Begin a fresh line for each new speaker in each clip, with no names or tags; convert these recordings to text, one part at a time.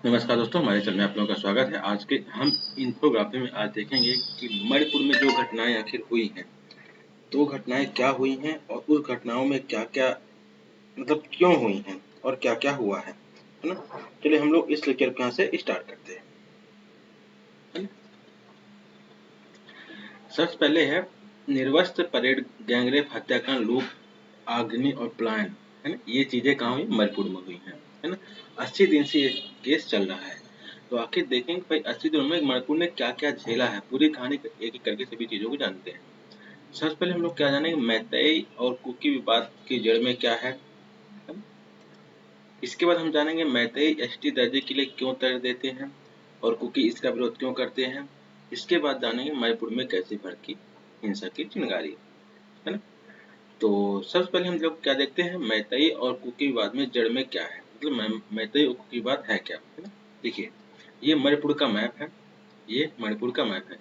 नमस्कार दोस्तों, हमारे चैनल में आप लोगों का स्वागत है। आज के हम इन्फोग्राफी में आज देखेंगे कि मणिपुर में जो घटनाएं आखिर हुई हैं, तो घटनाएं क्या हुई हैं और उस घटनाओं में क्या-क्या मतलब क्यों हुई हैं और क्या-क्या हुआ है ना? चलिए हम लोग इस लेक्चर को यहाँ से स्टार्ट करते हैं, है ना? सबसे पहले है निर्वस्त्र परेड, गैंगरेप, हत्याकांड, लूट, आगजनी और पलायन, है ना? ये चीजें कहाँ हुई? मणिपुर में हुई हैं, है ना? 80 दिन से ये केस चल रहा है। तो आखिर देखेंगे भाई 80 दिनों में मणिपुर ने क्या-क्या झेला है। पूरी कहानी एक-एक करके सभी चीजों को जानते हैं। सबसे पहले हम लोग क्या जानेंगे, मैतेई और कुकी विवाद की जड़ में क्या है। इसके बाद हम जानेंगे मैतेई एसटी दर्जे के लिए क्यों तर्ज देते हैं और कुकी इसका विरोध क्यों करते हैं। इसके बाद जानेंगे मणिपुर में कैसे भड़की हिंसा की चिंगारी, है ना? तो सबसे पहले हम लोग क्या देखते हैं, मैतेई और कुकी विवाद में जड़ में क्या है, मतलब मैतेई और कुकी विवाद है क्या, है ना? देखिए, ये मणिपुर का मैप है, ये मणिपुर का मैप है।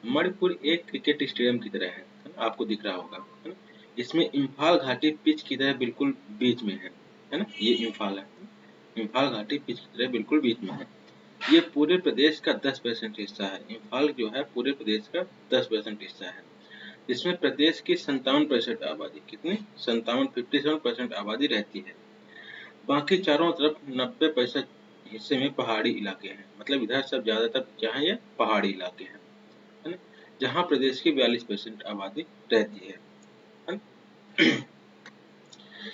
मणिपुर एक क्रिकेट स्टेडियम की तरह है ना? आपको दिख रहा होगा, है ना? इसमें इम्फाल घाटी पिच की तरह बिल्कुल बीच में है ना? ये इम्फाल है, इम्फाल घाटी पिच की तरह बिल्कुल बीच में है। ये पूरे प्रदेश का 10% हिस्सा है। इम्फाल जो है पूरे प्रदेश का 10% हिस्सा है। इसमें प्रदेश की 57% आबादी, कितनी? 57% आबादी रहती है। बाकी चारों तरफ 90% हिस्से में पहाड़ी इलाके हैं, मतलब इधर सब ज्यादातर क्या है, ये पहाड़ी इलाके हैं, है ना? जहाँ प्रदेश की 42% आबादी रहती है ना?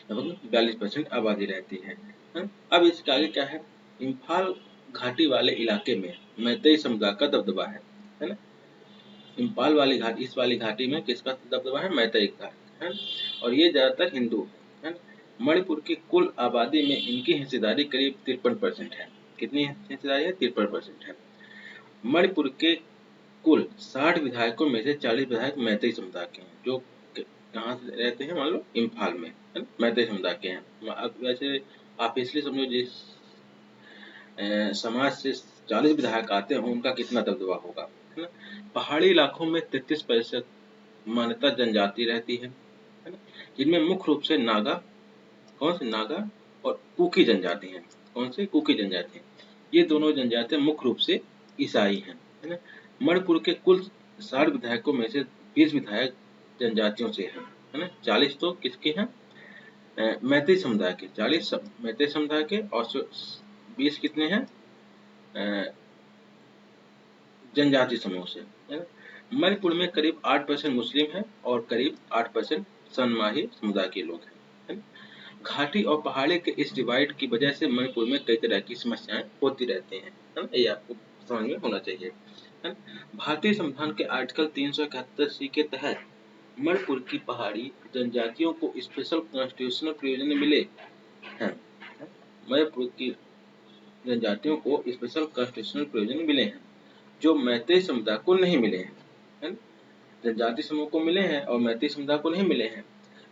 42% आबादी रहती है ना? अब इसके आगे क्या है, इम्फाल घाटी वाले इलाके में मैतेई समुदाय का दबदबा है ना? इम्फाल वाली घाटी, इस वाली घाटी में किसका दबदबा है? मैतेई का, है। और ये ज्यादातर हिंदू है ना? मणिपुर की कुल आबादी में इनकी हिस्सेदारी करीब 53% है। कितनी हिस्सेदारी है? 53% है। मणिपुर के कुल 60 विधायकों में से 40 विधायक मैतेई समुदाय के हैं, जो कहाँ से रहते हैं? मान लो इम्फाल में, है ना? मैतेई समुदाय के हैं। अब वैसे आप इसलिए समझो, जिस समाज से 40 विधायक आते हैं उनका कितना दबदबा होगा, है ना? पहाड़ी इलाकों में 33% मान्यता जनजाति रहती है ना? जिनमें मुख्य रूप से नागा, कौन से? नागा और कुकी जनजाति हैं। कौन से? कुकी जनजाति हैं। ये दोनों जनजातियां मुख्य रूप से ईसाई हैं, है ना? मणिपुर के कुल 60 विधायकों में से 20 विधायक जनजातियों से हैं, है ना? 40 तो किसके हैं? मैतेई समुदाय के। 40 मैतेई समुदाय के और 20 कितने हैं? जनजाति समूह से, है ना? मणिपुर में करीब 8% मुस्लिम है और करीब 8% सनमाही समुदाय के लोग हैं, है ना? घाटी और पहाड़ी के इस डिवाइड की वजह से मणिपुर में कई तरह की समस्याएं होती रहती हैं, है ना? ये आपको समझ में होना चाहिए, है ना? भारतीय संविधान के आर्टिकल 371 के तहत मणिपुर की पहाड़ी जनजातियों को स्पेशल कॉन्स्टिट्यूशनल प्रोविजन मिले हैं। मणिपुर की जनजातियों को स्पेशल कॉन्स्टिट्यूशनल प्रोविजन मिले हैं, जो मैतेई समुदाय को नहीं मिले हैं, है ना? जनजाति समूह को मिले हैं और मैतेई समुदाय को नहीं मिले हैं।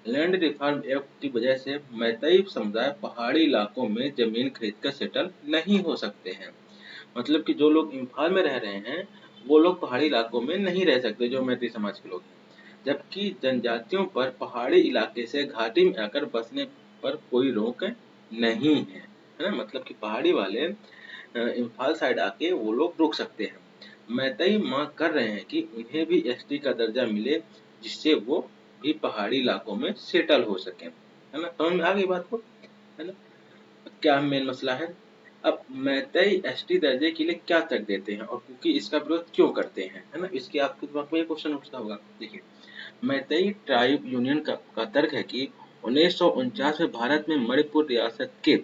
लैंड रिफॉर्म एक्ट की वजह से मैतेई समुदाय पहाड़ी इलाकों में जमीन खरीदकर सेटल नहीं हो सकते हैं। मतलब कि जो लोग इम्फाल में रह रहे हैं वो लोग पहाड़ी इलाकों में नहीं रह सकते, जो मैतेई समाज के लोग हैं। जबकि जनजातियों पर पहाड़ी इलाके से घाटी में आकर बसने पर कोई रोक नहीं है ना? मतलब कि पहाड़ी वाले इम्फाल साइड आके वो लोग रुक सकते हैं। मैतेई मांग कर रहे हैं कि उन्हें भी एसटी का दर्जा मिले, जिससे वो भी पहाड़ी इलाकों में सेटल हो सके, है ना? समझ में आ गई बात को, है ना? क्या मेन मसला है? अब मैतेई एसटी दर्जे के लिए क्या तर्क देते हैं और कुकी इसका विरोध क्यों करते हैं, है ना? इसके आपके दिमाग में ये क्वेश्चन उठता होगा। देखिए, मैतेई ट्राइब यूनियन का तर्क है कि 1949 में भारत में मणिपुर रियासत के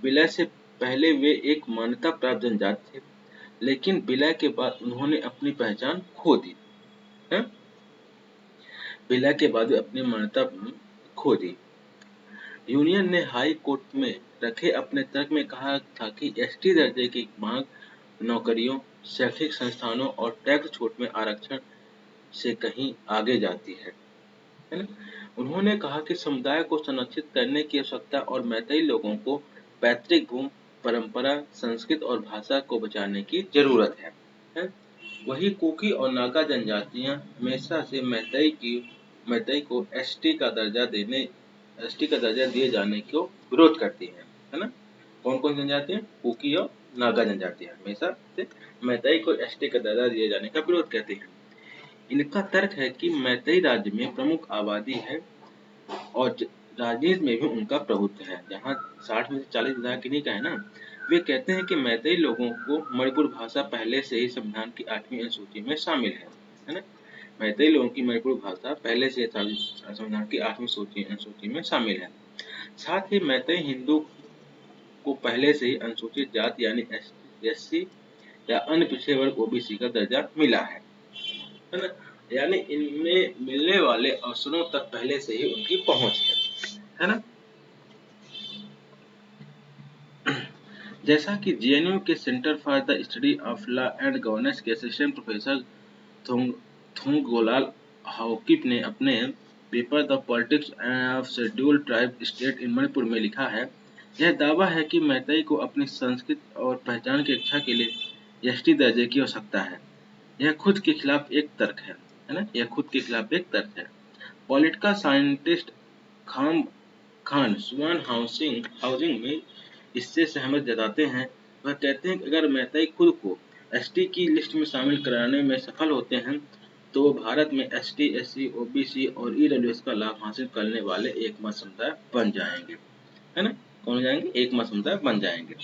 विलय से पहले वे एक मान्यता प्राप्त जनजाति थे, लेकिन विलय के बाद उन्होंने अपनी पहचान खो दी है। विलय के बाद वे अपनी मान्यता खो दी। यूनियन ने हाई कोर्ट में रखे अपने तर्क में कहा था कि एसटी दर्जे की मांग नौकरियों, शैक्षिक संस्थानों और टैक्स छूट में आरक्षण से कहीं आगे जाती है ना? उन्होंने कहा कि समुदाय को संरक्षित करने की आवश्यकता और मैतेई लोगों को पैतृक भूमि, परंपरा, संस्कृति और भाषा को बचाने की जरूरत है? वही कुकी और नागा जनजातियां हमेशा से मैतेई को एसटी का दर्जा दिए जाने को विरोध करती हैं, है ना? कौन कौन जनजातियां? कुकी और नागा जनजाति हमेशा से मैतेई को एसटी का दर्जा दिए जाने का विरोध करते हैं। इनका तर्क है कि मैतेई राज्य में प्रमुख आबादी है और राजनीति में भी उनका प्रभुत्व है। जहाँ 60 में से 40 विधायक इन्हीं का है ना। वे कहते हैं कि मैतेई लोगों को मणिपुर भाषा पहले से ही संविधान की 8वीं अनुसूची में शामिल है ना। मैतेई लोगों की मणिपुर भाषा पहले से संविधान की 8वीं अनुसूची में शामिल है। साथ ही मैतेई हिंदू को पहले से ही अनुसूचित जाति यानी एससी या अन्य पिछड़े वर्ग ओबीसी का दर्जा मिला है ना। यानी इनमें मिलने वाले अवसरों तक पहले से ही उनकी पहुंच है ना। जैसा कि जेएनयू के centre for the study of law and governance के असिस्टेंट प्रोफेसर थोंगगोलाल हाओकिप ने अपने paper the politics of scheduled tribe state in Manipur में लिखा है, यह दावा है कि मैतेई को अपनी संस्कृति और पहचान की रक्षा के लिए एसटी दर्जे की आवश्यकता है। यह खुद के खिलाफ एक तर्क है ना। यह खुद के खिलाफ एक तर्क है। पॉलिटिकल साइंटिस्ट खान सुवान हाउसिंग में इससे सहमत जताते हैं। वह कहते हैं कि अगर मैतेई खुद को एसटी की लिस्ट में शामिल कराने में सफल होते हैं तो वो भारत में एसटी, एससी, ओबीसी और ईडब्ल्यूएस का लाभ हासिल करने वाले एकमात्र समुदाय बन जाएंगे, है ना। कौन हो जाएंगे? एकमात्र समुदाय बन जाएंगे।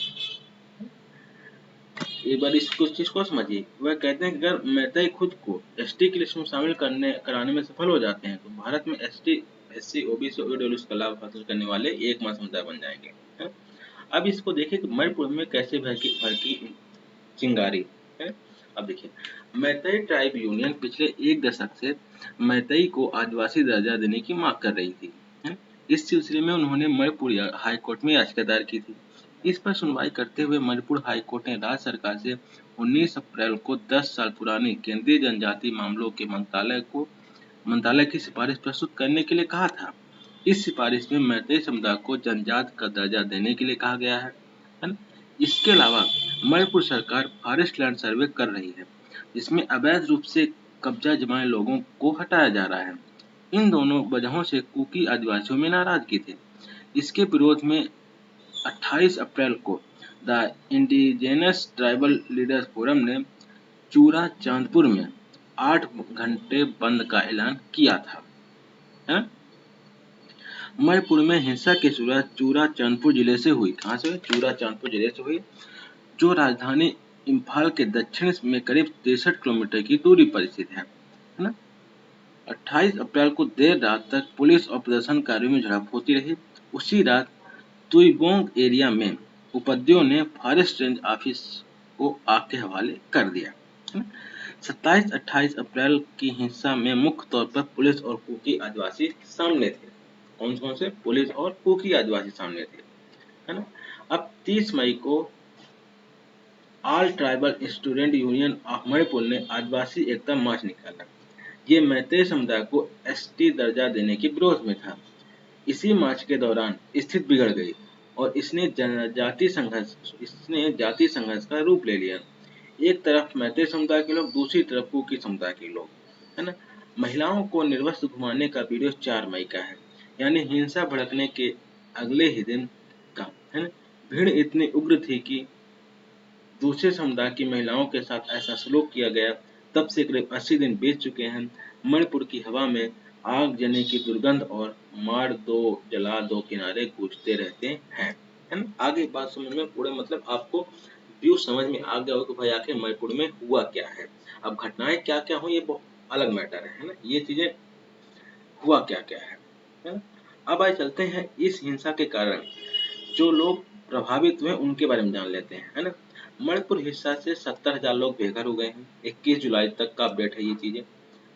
एक बार इसको चीज को समझिए। वह कहते हैं कि अगर मैतेई खुद को एसटी की लिस्ट में शामिल कराने में सफल हो जाते हैं तो भारत में एसटी, एससी, ओबीसी और ईडब्ल्यूएस का लाभ हासिल करने वाले एकमात्र समुदाय बन जाएंगे, है? अब इसको देखिए कि मणिपुर में कैसे भड़की चिंगारी है। अब देखिए, मैतेई ट्राइब यूनियन पिछले एक दशक से मैतेई को आदिवासी दर्जा देने की मांग कर रही थी, है? इस सिलसिले में उन्होंने मणिपुर हाईकोर्ट में याचिका दायर की थी। इस पर सुनवाई करते हुए मणिपुर हाईकोर्ट ने राज्य सरकार से 19 अप्रैल को 10 साल पुरानी केंद्रीय जनजाति मामलों के मंत्रालय की सिफारिश प्रस्तुत करने के लिए कहा था। इस सिफारिश में मैतेई समुदाय को जनजाति का दर्जा देने के लिए कहा गया है ना। इसके अलावा मणिपुर सरकार फॉरेस्ट लैंड सर्वे कर रही है, जिसमें अवैध रूप से कब्जा जमाए लोगों को हटाया जा रहा है। इन दोनों वजहों से कुकी आदिवासियों में नाराजगी थी। इसके विरोध में 28 अप्रैल को the indigenous tribal leaders forum ने चूरा चांदपुर में 8 घंटे बंद का ऐलान किया था, है? मणिपुर में हिंसा की शुरुआत चूरा चांदपुर जिले से हुई। कहाँ से हुई? चूरा चांदपुर जिले से हुई, जो राजधानी इम्फाल के दक्षिण में करीब 63 किलोमीटर की दूरी पर स्थित है ना। 28 अप्रैल को देर रात तक पुलिस और प्रदर्शनकारियों में झड़प होती रही। उसी रात तुइबोंग एरिया में उपद्रवियों ने फॉरेस्ट रेंज ऑफिस को आग के हवाले कर दिया। 27-28 अप्रैल की हिंसा में मुख्य तौर पर पुलिस और कुकी आदिवासी सामने थे। कौन कौन से? पुलिस और कुकी आदिवासी सामने थे, है ना। अब 30 मई को all tribal student union of Manipur ने आदिवासी एकता मार्च निकाला। ये मैतेई समुदाय को एसटी दर्जा देने के विरोध में था। इसी मार्च के दौरान स्थिति बिगड़ गई और इसने जाति संघर्ष का रूप ले लिया। एक तरफ मैतेई समुदाय के लोग, दूसरी तरफ कुकी समुदाय के लोग, है ना। महिलाओं को निर्वस्त्र घुमाने का वीडियो 4 मई का है, यानी हिंसा भड़कने के अगले ही दिन का, है ना। भीड़ इतनी उग्र थी कि दूसरे समुदाय की महिलाओं के साथ ऐसा सलूक किया गया। तब से करीब 80 दिन बीत चुके हैं। मणिपुर की हवा में आग जलने की दुर्गंध और मार दो जला दो किनारे गूंजते रहते हैं, है ना। आगे बात समझ में पूरे मतलब आपको व्यू समझ में आ गया हो कि भाई आखिर मणिपुर में हुआ क्या है। अब घटनाएं क्या क्या हुई ये अलग मैटर है ना। ये चीजें हुआ क्या क्या है ना। अब आए चलते हैं इस हिंसा के कारण जो लोग प्रभावित हुए उनके बारे में जान लेते हैं, है ना। मणिपुर हिंसा से 70,000 लोग बेघर हो गए हैं। 21 जुलाई तक का अपडेट है ये चीजें,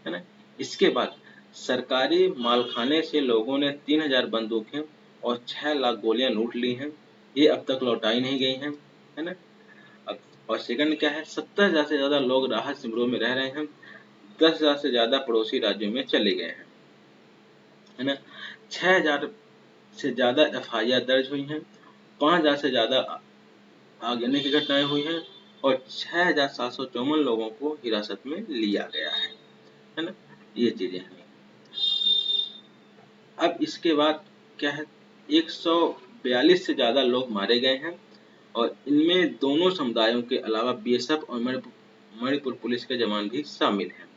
है ना। इसके बाद सरकारी मालखाने से लोगों ने 3,000 बंदूकें और 6 लाख गोलियां लूट ली हैं। ये अब तक लौटाई नहीं गई हैं, है ना। अब और सेकंड क्या है, 70,000 से ज्यादा लोग राहत शिविरों में रह रहे हैं। 10,000 से ज्यादा पड़ोसी राज्यों में चले गए हैं, है ना। 6,000 से ज्यादा एफआईआर दर्ज हुई हैं। 5,000 से ज्यादा आगजनी की घटनाएं हुई हैं और 6,754 लोगों को हिरासत में लिया गया है ना। ये चीजें हैं। अब इसके बाद क्या है, 142 से ज्यादा लोग मारे गए हैं और इनमें दोनों समुदायों के अलावा बीएसएफ और मणिपुर पुलिस के जवान भी शामिल हैं,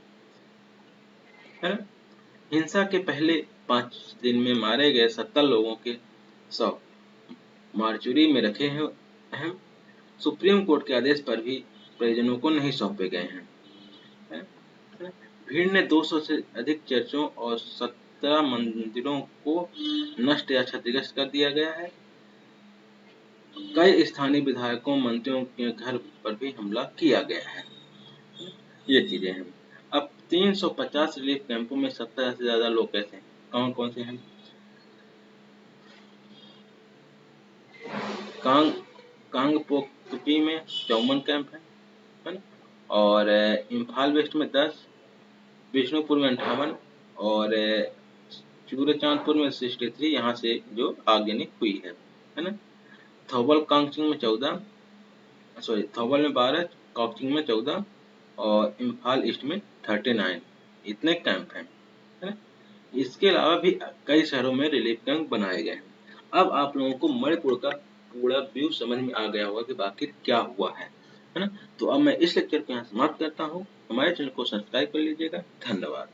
है ना। हिंसा के पहले 5 दिन में मारे गए 70 लोगों के शव मार्चुरी में रखे हैं। सुप्रीम कोर्ट के आदेश पर भी परिजनों को नहीं सौंपे गए हैं, है ना। भीड़ ने 200 से अधिक चर्चों और 17 मंदिरों को नष्ट या क्षतिग्रस्त कर दिया गया है। कई स्थानीय विधायकों मंत्रियों के घर पर भी हमला किया गया है। ये चीजें हैं। अब 350 रिलीफ कैंपों में 70 से ज्यादा लोग कैसे हैं, कौन कौन से हैं? कांग कांगपोकपी में 54 कैंप है ना। और इम्फाल वेस्ट में 10, बिष्णुपुर में 58 और चूरचांदपुर में 63 यहाँ से जो आगजनी हुई है ना। थौबल कांगचिंग में 14, सॉरी थौबल में 12, कांगचिंग में 14 और इम्फाल ईस्ट में 39, इतने कैंप हैं, है ना। इसके अलावा भी कई शहरों में रिलीफ कैंप बनाए गए हैं। अब आप लोगों को मणिपुर का पूरा व्यू समझ में आ गया होगा कि आखिर क्या हुआ है ना। तो अब मैं इस लेक्चर को यहाँ समाप्त करता हूँ। हमारे चैनल को सब्सक्राइब कर लीजिएगा। धन्यवाद।